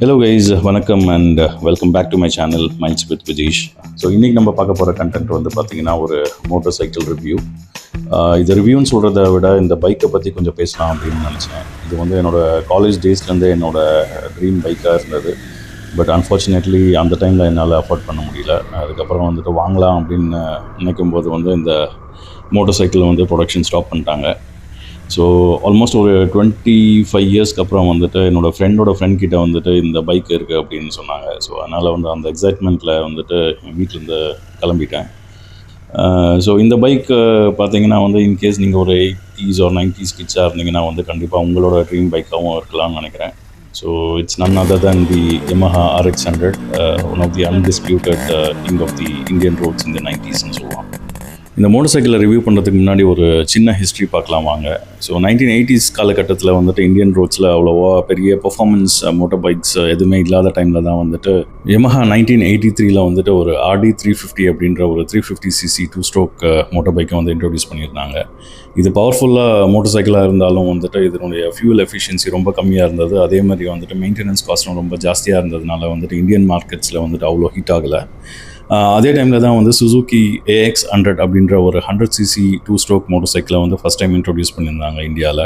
Hello guys, வணக்கம் and welcome back to my channel Minds with Vijesh. So இன்றைக்கி நம்ம பார்க்க போகிற கண்டென்ட் வந்து பார்த்திங்கன்னா ஒரு மோட்டார் சைக்கிள் ரிவ்யூ. இது ரிவ்யூன்னு சொல்கிறத விட இந்த பைக்கை பற்றி கொஞ்சம் பேசலாம் அப்படின்னு நினச்சேன். இது வந்து என்னோடய காலேஜ் டேஸ்லேருந்து என்னோடய ட்ரீம் பைக்காக இருந்தது. பட் அன்ஃபார்ச்சுனேட்லி அந்த டைமில் என்னால் அஃபோர்ட் பண்ண முடியல. அதுக்கப்புறம் வந்துட்டு வாங்கலாம் அப்படின்னு நினைக்கும் போது வந்து இந்த மோட்டார் சைக்கிள் வந்து ப்ரொடக்ஷன் ஸ்டாப் பண்ணிட்டாங்க. ஸோ ஆல்மோஸ்ட் ஒரு 25 இயர்ஸ்க்கு அப்புறம் வந்துட்டு என்னோடய ஃப்ரெண்ட் கிட்டே வந்துட்டு இந்த பைக் இருக்குது அப்படின்னு சொன்னாங்க. ஸோ அதனால் வந்து அந்த எக்ஸைட்மெண்ட்டில் வந்துட்டு வீட்டிலேருந்து கிளம்பிட்டேன். ஸோ இந்த பைக் பார்த்தீங்கன்னா வந்து இன்கேஸ் நீங்கள் ஒரு 80s or 90s கிட்ஸாக இருந்தீங்கன்னா வந்து கண்டிப்பாக உங்களோட ட்ரீம் பைக்காகவும் இருக்கலாம்னு நினைக்கிறேன். So it's none other than the Yamaha RX100, one of the undisputed king of the Indian roads in the 90s சொல்லுவாங்க. இந்த மோட்டர் சைக்கிளை ரிவ்யூ பண்ணுறதுக்கு முன்னாடி ஒரு சின்ன ஹிஸ்ட்ரி பார்க்கலாம் வாங்க. ஸோ 1980s காலகட்டத்தில் வந்துட்டு இந்தியன் ரோட்ஸில் அவ்வளோவா பெரிய பெர்ஃபார்மன்ஸ் மோட்டர் பைக்ஸ் எதுவுமே இல்லாத டைமில் தான் வந்துட்டு Yamaha 1983 வந்துட்டு ஒரு RD350 அப்படின்ற ஒரு 350cc 2-stroke மோட்டர் பைக்கை வந்து இன்ட்ரோடியூஸ் பண்ணியிருந்தாங்க. இது பவர்ஃபுல்லாக மோட்டர் சைக்கிளாக இருந்தாலும் வந்துட்டு இதனுடைய ஃபியூல் எஃபிஷியன்சி ரொம்ப கம்மியாக இருந்தது. அதே மாதிரி வந்துட்டு மெயின்டெனன்ஸ் காஸ்ட்டும் ரொம்ப ஜாஸ்தியாக இருந்ததுனால வந்துட்டு இந்தியன் மார்க்கெட்ஸில் வந்துட்டு அவ்வளோ ஹீட் ஆகலை. அதே டைமில் தான் வந்து சுசுகி AX100 அப்படின்ற ஒரு 100cc 2-stroke மோட்டர் சைக்கிளை வந்து ஃபஸ்ட் டைம் இன்ட்ரோடியூஸ் பண்ணியிருந்தாங்க இந்தியாவில்.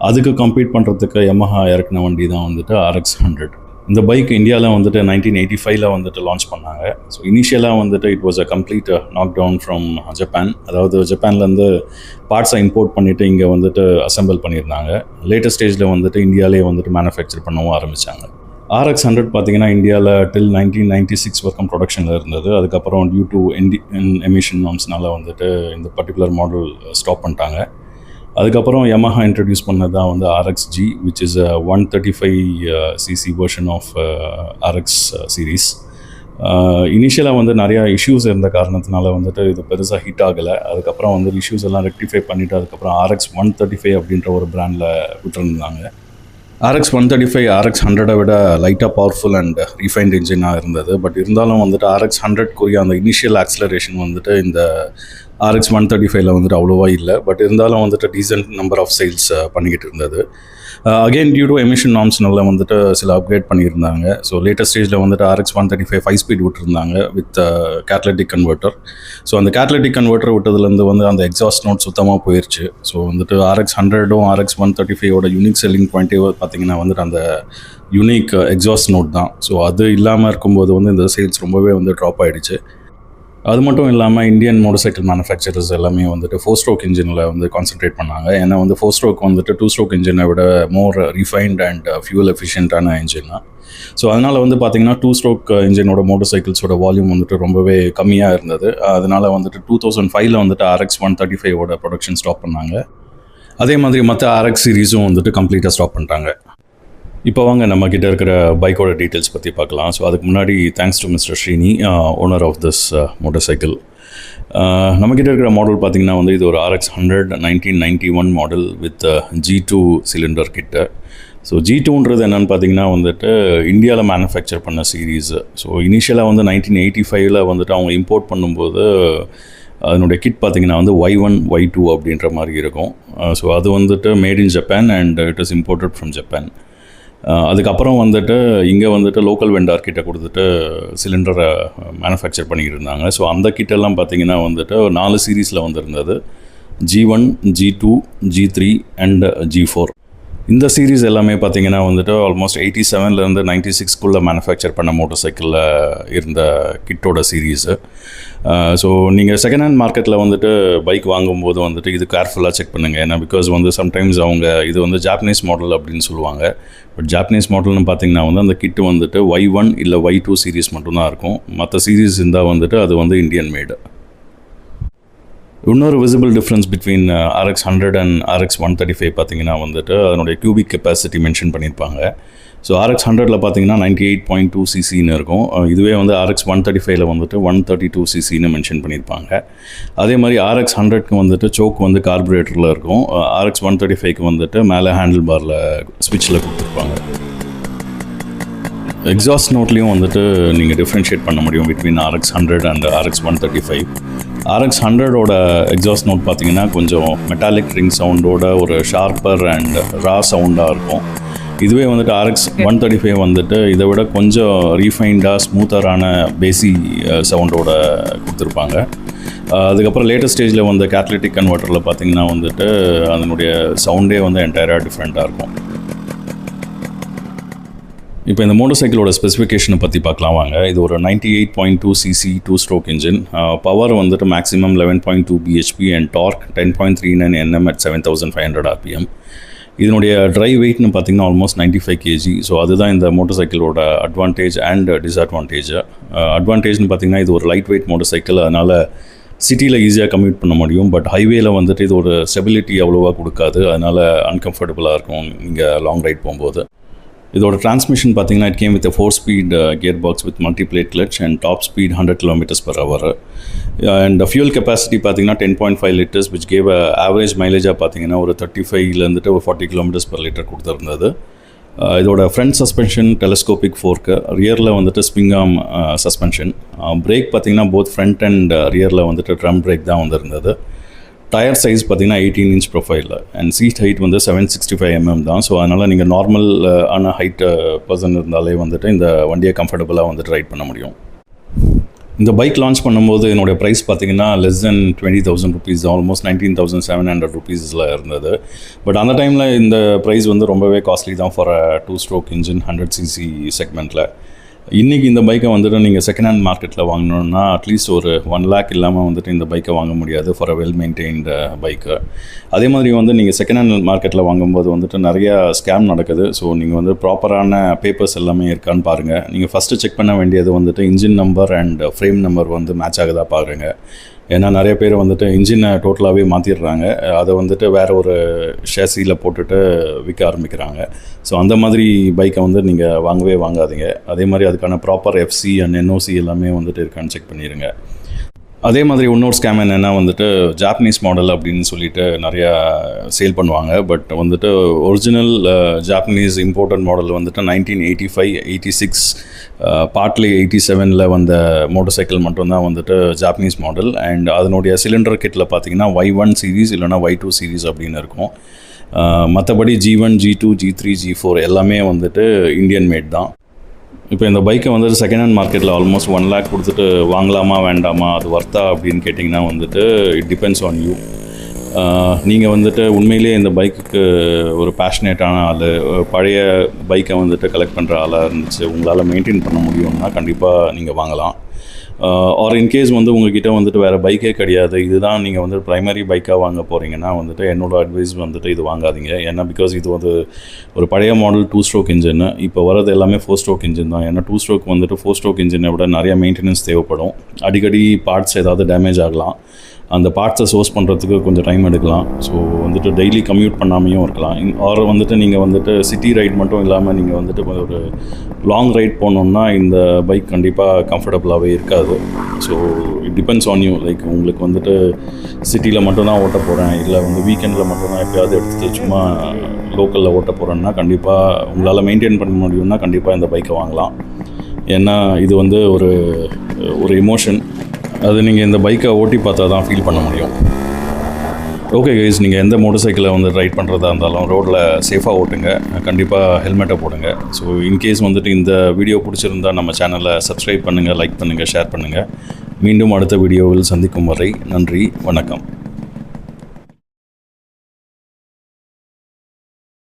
அதுக்கு கம்பீட் பண்ணுறதுக்கு Yamaha இறக்குன வண்டி தான் வந்துட்டு RX100. இந்த பைக் இந்தியாவில் வந்துட்டு 1985 வந்துட்டு லான்ச் பண்ணாங்க. ஸோ இனிஷியலாக வந்துட்டு it was a complete knock down from Japan. அதாவது ஜப்பான்லேருந்து பார்ட்ஸை இம்போர்ட் பண்ணிவிட்டு இங்கே வந்துட்டு அசெம்பிள் பண்ணியிருந்தாங்க. லேட்டஸ்ட் ஸ்டேஜில் வந்துட்டு இந்தியாவிலே வந்துட்டு மேனுஃபேக்சர் பண்ணவும் ஆரம்பித்தாங்க. RX100 பார்த்தீங்கன்னா இந்தியாவில் டில் 1996 வரைக்கும் ப்ரொடக்ஷனில் இருந்தது. அதுக்கப்புறம் டியூ டு எமிஷன் நார்ம்ஸ்னால வந்துட்டு இந்த பர்டிகுலர் மாடல் ஸ்டாப் பண்ணிட்டாங்க. அதுக்கப்புறம் Yamaha இன்ட்ரடியூஸ் பண்ணது தான் வந்து RXG, which is 135cc version of RX series. இனிஷியலாக வந்து நிறையா இஷ்யூஸ் இருந்த காரணத்தினால வந்துட்டு இது பெருசாக ஹிட் ஆகலை. அதுக்கப்புறம் வந்து இஷ்யூஸ் எல்லாம் ரெக்டிஃபை பண்ணிவிட்டு அதுக்கப்புறம் RX135 அப்படின்ற ஒரு பிராண்டில் விட்டுருந்தாங்க. RX135 RX100 விட லைட்டாக பவர்ஃபுல் அண்ட் ரீஃபைன்ட் இன்ஜினாக இருந்தது. பட் இருந்தாலும் வந்துட்டு RX100 அந்த இனிஷியல் ஆக்சிலரேஷன் வந்துட்டு இந்த RX135 வந்துட்டு அவ்வளோவா இல்லை. பட் இருந்தாலும் வந்துட்டு டீசென்ட் நம்பர் ஆஃப் சேல்ஸ் பண்ணிக்கிட்டு இருந்தது. அகெயின் டியூ டு எமிஷன் நார்ம்ஸ்னால வந்துட்டு சில அப்கிரேட் பண்ணியிருந்தாங்க. ஸோ லேட்டஸ்ட் ஸ்டேஜில் வந்துட்டு RX135 5 ஸ்பீட் விட்டுருந்தாங்க வித் கேட்டலிட்டிக் கன்வெர்ட்டர். ஸோ அந்த கேட்டலிட்டிக் கன்வெர்ட்டர் விட்டதுலேருந்து வந்து அந்த எக்ஸாஸ்ட் நோட் சுத்தமாக போயிடுச்சு. ஸோ வந்துட்டு RX100 RX135 யூனிக் செல்லிங் பாயிண்ட்டே பார்த்திங்கன்னா வந்துட்டு அந்த யூனிக் எக்ஸாஸ்ட் நோட் தான். ஸோ அது இல்லாமல் இருக்கும்போது வந்து இந்த சேல்ஸ் ரொம்பவே வந்து ட்ராப் ஆகிடுச்சு. அது மட்டும் இல்லாமல் இந்தியன் மோட்டர் சைக்கிள் மேனுஃபேக்சரர்ஸ் எல்லாமே வந்துட்டு 4-stroke இன்ஜினில் வந்து கான்சன்ட்ரேட் பண்ணாங்க. ஏன்னா வந்து 4-stroke வந்துட்டு 2-stroke இன்ஜினை விட மோர் ரீஃபைன்ட் அண்ட் ஃபியூல் எஃபிஷியன்ட்டான இன்ஜின் தான். ஸோ அதனால் வந்து பார்த்திங்கன்னா 2-stroke இன்ஜினோட மோட்டர் சைக்கிள்ஸோட வால்யூம் வந்துட்டு ரொம்பவே கம்மியாக இருந்தது. அதனால் வந்துட்டு 2005 வந்துட்டு RX135 ப்ரொடக்ஷன் ஸ்டாப் பண்ணாங்க. அதே மாதிரி மற்ற RX சீரீஸும் வந்துட்டு கம்ப்ளீட்டாக ஸ்டாப் பண்ணிட்டாங்க. இப்போ வாங்க நம்மக்கிட்ட இருக்கிற பைக்கோட டீட்டெயில்ஸ் பற்றி பார்க்கலாம். ஸோ அதுக்கு முன்னாடி thanks to mister Srini, owner of this motorcycle. நம்மக்கிட்ட இருக்கிற மாடல் பார்த்திங்கன்னா வந்து இது ஒரு RX100 1991 model with G2 cylinder kit. So G2ன்றது என்னென்னு பார்த்தீங்கன்னா வந்துட்டு இந்தியாவில் மேனுஃபேக்சர் பண்ண சீரீஸு. ஸோ இனிஷியலாக வந்து 1985 வந்துட்டு அவங்க இம்போர்ட் பண்ணும்போது அதனுடைய கிட் பார்த்திங்கன்னா வந்து Y1 Y2 அப்படின்ற மாதிரி இருக்கும். ஸோ அது வந்துட்டு made in Japan and it is imported from Japan. அதுக்கப்புறம் வந்துட்டு இங்கே வந்துட்டு லோக்கல் வெண்டார் கிட்ட கொடுத்துட்டு சிலிண்டரை மேனுஃபேக்சர் பண்ணிக்கிட்டு இருந்தாங்க. ஸோ அந்த கிட்டெல்லாம் பார்த்திங்கன்னா வந்துட்டு 4 சீரீஸில் வந்துருந்தது. G1, G2, G3 and G4. இந்த சீரீஸ் எல்லாமே பார்த்திங்கன்னா வந்துட்டு ஆல்மோஸ்ட் 87 96 மேனுஃபேக்சர் பண்ண மோட்டர் சைக்கிளில் இருந்த கிட்டோட சீரீஸு. ஸோ நீங்கள் செகண்ட் ஹேண்ட் மார்க்கெட்டில் வந்துட்டு பைக் வாங்கும்போது வந்துட்டு இது கேர்ஃபுல்லாக செக் பண்ணுங்கள். ஏன்னா பிகாஸ் வந்து சம்டைம்ஸ் அவங்க இது வந்து ஜாப்பனீஸ் மாடல் அப்படின்னு சொல்லுவாங்க. பட் ஜாப்பனீஸ் மாடல்னு பார்த்திங்கன்னா வந்து அந்த கிட்டு வந்துட்டு Y1 இல்லை Y2 சீரீஸ் மட்டும்தான் இருக்கும். மற்ற சீரீஸ் இருந்தால் வந்துட்டு அது வந்து இந்தியன் மேடு. இன்னொரு visible difference between RX100 and RX135 பார்த்திங்கன்னா வந்துட்டு அதனுடைய கியூபிக் கெப்பாசிட்டி மென்ஷன் பண்ணியிருப்பாங்க. ஸோ RX100 பார்த்திங்கன்னா 98.2cc இருக்கும். இதுவே வந்து RX135 வந்துட்டு 132cc மென்ஷன் பண்ணியிருப்பாங்க. அதே மாதிரி RX100 வந்துட்டு சோக் வந்து கார்பரேட்டரில் இருக்கும். RX135 வந்துட்டு மேலே ஹேண்டில் பாரில் ஸ்விட்சில் கொடுத்துருப்பாங்க. எக்ஸாஸ்ட் நோட்லேயும் வந்துட்டு நீங்கள் டிஃப்ரென்ஷியேட் பண்ண முடியும் between RX100 and RX135. RX100 exhaust note பார்த்திங்கன்னா கொஞ்சம் மெட்டாலிக் ரிங் சவுண்டோட ஒரு ஷார்ப்பர் அண்ட் ரா சவுண்டாக இருக்கும். இதுவே வந்துட்டு RX135 வந்துட்டு இதை விட கொஞ்சம் ரீஃபைண்டாக ஸ்மூத்தரான பேசி சவுண்டோட கொடுத்துருப்பாங்க. அதுக்கப்புறம் லேட்டஸ்ட் ஸ்டேஜில் வந்த கேட்டலிட்டிக் கன்வெர்ட்டரில் பார்த்திங்கன்னா வந்துட்டு அதனுடைய சவுண்டே வந்து என்டையராக டிஃப்ரெண்ட்டாக இருக்கும். இப்போ இந்த மோட்டர் சைக்கிளோட ஸ்பெசிஃபிகேஷனை பற்றி பார்க்கலாம் வாங்க. இது ஒரு 98.2 cc 2-stroke இன்ஜின். பவர் வந்துட்டு maximum 11.2 bhp and torque 10.39 Nm at 7500 rpm. இதனுடைய ட்ரை வெயிட்னு பார்த்திங்கன்னா ஆல்மோஸ்ட் 95 kg. ஸோ அதுதான் இந்த மோட்டர் சைக்கிளோட அட்வான்டேஜ் அண்ட் டிஸ்அட்வான்டேஜ். அட்வான்டேஜ்னு பார்த்திங்கன்னா இது ஒரு லைட் வெயிட் மோட்டர் சைக்கிள், அதனால் சிட்டியில் ஈஸியாக கம்யூட் பண்ண முடியும். பட் ஹைவேயில் வந்துட்டு இது ஒரு ஸ்டெபிலிட்டி அவ்வளோவா கொடுக்காது, அதனால் அன்கம்ஃபர்டபுளாக இருக்கும் நீங்கள் லாங் ரைட் போகும்போது. இதோட டிரான்ஸ்மிஷன் பார்த்தீங்கன்னா it came with 4-speed gear box with multiplate clutch and top speed 100 km/h. And fuel capacity பார்த்தீங்கன்னா 10.5 liters which gave ஆவரேஜ் மைலேஜாக பார்த்தீங்கன்னா ஒரு 35 ஒரு 40 km/l கொடுத்துருந்தது. இதோட ஃப்ரண்ட் சஸ்பென்ஷன் டெலஸ்கோபிக் ஃபோர்க்கு, ரியரில் வந்துட்டு ஸ்ப்ரிங் ஆர்ம் சஸ்பென்ஷன். பிரேக் பார்த்தீங்கன்னா போத் ஃப்ரண்ட் அண்ட் ரியரில் வந்துட்டு drum break தான் வந்துருந்தது. டயர் சைஸ் பார்த்தீங்கன்னா 18-inch ப்ரொஃபைலில் அண்ட் சீட் ஹைட் வந்து 765 mm தான். ஸோ அதனால் நீங்கள் நார்மல் ஆன ஹைட் பர்சன் இருந்தாலே வந்துட்டு இந்த வண்டியை கம்ஃபர்டபுளாக வந்துட்டு ரைட் பண்ண முடியும். இந்த பைக் லான்ச் பண்ணும்போது என்னுடைய ப்ரைஸ் பார்த்தீங்கன்னா less than 20,000 rupees, ஆல்மோஸ்ட் 19,700 rupeesல இருந்தது. பட் அந்த டைமில் இந்த ப்ரைஸ் வந்து ரொம்பவே காஸ்ட்லி தான் ஃபார் 2-stroke இன்ஜின் 100 cc செக்மெண்ட்டில். இன்றைக்கி இந்த பைக்கை வந்துட்டு நீங்கள் செகண்ட் ஹேண்ட் மார்க்கெட்டில் வாங்கணுன்னா அட்லீஸ்ட் ஒரு 1 lakh இல்லாமல் வந்துட்டு இந்த பைக்கை வாங்க முடியாது ஃபார் வெல் மெயின்டைன்டு பைக்கு. அதே மாதிரி வந்து நீங்கள் செகண்ட் ஹேண்ட் மார்க்கெட்டில் வாங்கும்போது வந்துட்டு நிறையா ஸ்கேம் நடக்குது. ஸோ நீங்கள் வந்து ப்ராப்பரான பேப்பர்ஸ் எல்லாமே இருக்கான்னு பாருங்கள். நீங்கள் ஃபஸ்ட்டு செக் பண்ண வேண்டியது வந்துட்டு engine number and frame number வந்து மேட்ச் ஆகுதா பாருங்கள். ஏன்னா நிறைய பேர் வந்துட்டு இன்ஜினை டோட்டலாகவே மாற்றிடுறாங்க, அதை வந்துட்டு வேறு ஒரு ஷேசியில் போட்டுட்டு விற்க ஆரம்பிக்கிறாங்க. ஸோ அந்த மாதிரி பைக்கை வந்து நீங்கள் வாங்கவே வாங்காதீங்க. அதே மாதிரி அதுக்கான ப்ராப்பர் FC அண்ட் NOC எல்லாமே வந்துட்டு இருக்கான்னு செக் பண்ணிடுங்க. அதே மாதிரி இன்னொரு ஸ்கேம் என்னென்னா வந்துட்டு ஜாப்பனீஸ் மாடல் அப்படின்னு சொல்லிட்டு நிறையா சேல் பண்ணுவாங்க. பட் வந்துட்டு ஒரிஜினல் ஜாப்பனீஸ் இம்போர்ட்டட் மாடல் வந்துட்டு 1985, 86, பார்ட்லி 87 வந்த மோட்டர் சைக்கிள் மட்டும்தான் வந்துட்டு ஜாப்பனீஸ் மாடல். அண்ட் அதனுடைய சிலிண்டர் கிட்டில் பார்த்தீங்கன்னா Y1 சீரீஸ் இல்லைனா Y2 சீரீஸ் அப்படின்னு இருக்கும். மற்றபடி G1, G2, G3, G4 எல்லாமே வந்துட்டு இந்தியன் மேட் தான். இப்போ இந்த பைக்கை வந்துட்டு செகண்ட் ஹேண்ட் மார்க்கெட்டில் ஆல்மோஸ்ட் 1 lakh கொடுத்துட்டு வாங்கலாமா வேண்டாமா, அது வர்த்தா அப்படின்னு கேட்டிங்கன்னா வந்துட்டு இட் டிபெண்ட்ஸ் ஆன் யூ. நீங்கள் வந்துட்டு உண்மையிலேயே இந்த பைக்குக்கு ஒரு பேஷனேட்டான ஆள், பழைய பைக்கை வந்துட்டு கலெக்ட் பண்ணுற ஆளாக இருந்துச்சு, உங்களால் மெயின்டைன் பண்ண முடியும்னா கண்டிப்பாக நீங்கள் வாங்கலாம். ஆர் இன்கேஸ் வந்து உங்கள்கிட்ட வந்துட்டு வேறு பைக்கே கிடையாது, இதுதான் நீங்கள் வந்து ப்ரைமரி பைக்காக வாங்க போகிறீங்கன்னா வந்துட்டு என்னோடய அட்வைஸ் வந்துட்டு இது வாங்காதீங்க. ஏன்னா பிகாஸ் இது வந்து ஒரு பழைய மாடல் 2-stroke இன்ஜின். இப்போ வரது எல்லாமே 4-stroke இன்ஜின் தான். ஏன்னா 2-stroke வந்துட்டு 4-stroke இன்ஜினை விட நிறையா மெயின்டெனன்ஸ் தேவைப்படும். அடிக்கடி பார்ட்ஸ் ஏதாவது டேமேஜ் ஆகலாம், அந்த பார்ட்ஸை சோர்ஸ் பண்ணுறதுக்கு கொஞ்சம் டைம் எடுக்கலாம். ஸோ வந்துட்டு டெய்லி கம்யூட் பண்ணாமையும் இருக்கலாம். ஆர் வந்துட்டு நீங்கள் வந்துட்டு சிட்டி ரைட் மட்டும் இல்லாமல் நீங்கள் வந்துட்டு ஒரு லாங் ரைட் போனோம்னா இந்த பைக் கண்டிப்பாக கம்ஃபர்டபுளாகவே இருக்காது. So it depends on you. Like உங்களுக்கு வந்துட்டு சிட்டியில் மட்டும்தான் ஓட்ட போகிறேன், இல்லை வந்து வீக்கெண்டில் மட்டும்தான் எப்போயாவது எடுத்துகிட்டு சும்மா லோக்கலில் ஓட்ட போகிறேன்னா கண்டிப்பாக உங்களால் மெயின்டைன் பண்ண முடியும்னா கண்டிப்பாக இந்த பைக்கை வாங்கலாம். ஏன்னா இது வந்து ஒரு எமோஷன், அது நீங்கள் இந்த பைக்கை ஓட்டி பார்த்தா தான் ஃபீல் பண்ண முடியும். ஓகே கைஸ், நீங்கள் எந்த மோட்டர் சைக்கிளை வந்து ரைட் பண்ணுறதா இருந்தாலும் ரோட்டில் சேஃபாக ஓட்டுங்க, கண்டிப்பாக ஹெல்மெட்டை போடுங்க. ஸோ இன்கேஸ் வந்துட்டு இந்த வீடியோ பிடிச்சிருந்தால் நம்ம சேனலை சப்ஸ்கிரைப் பண்ணுங்கள், லைக் பண்ணுங்கள், ஷேர் பண்ணுங்கள். மீண்டும் அடுத்த வீடியோவில் சந்திக்கும் வரை நன்றி, வணக்கம்.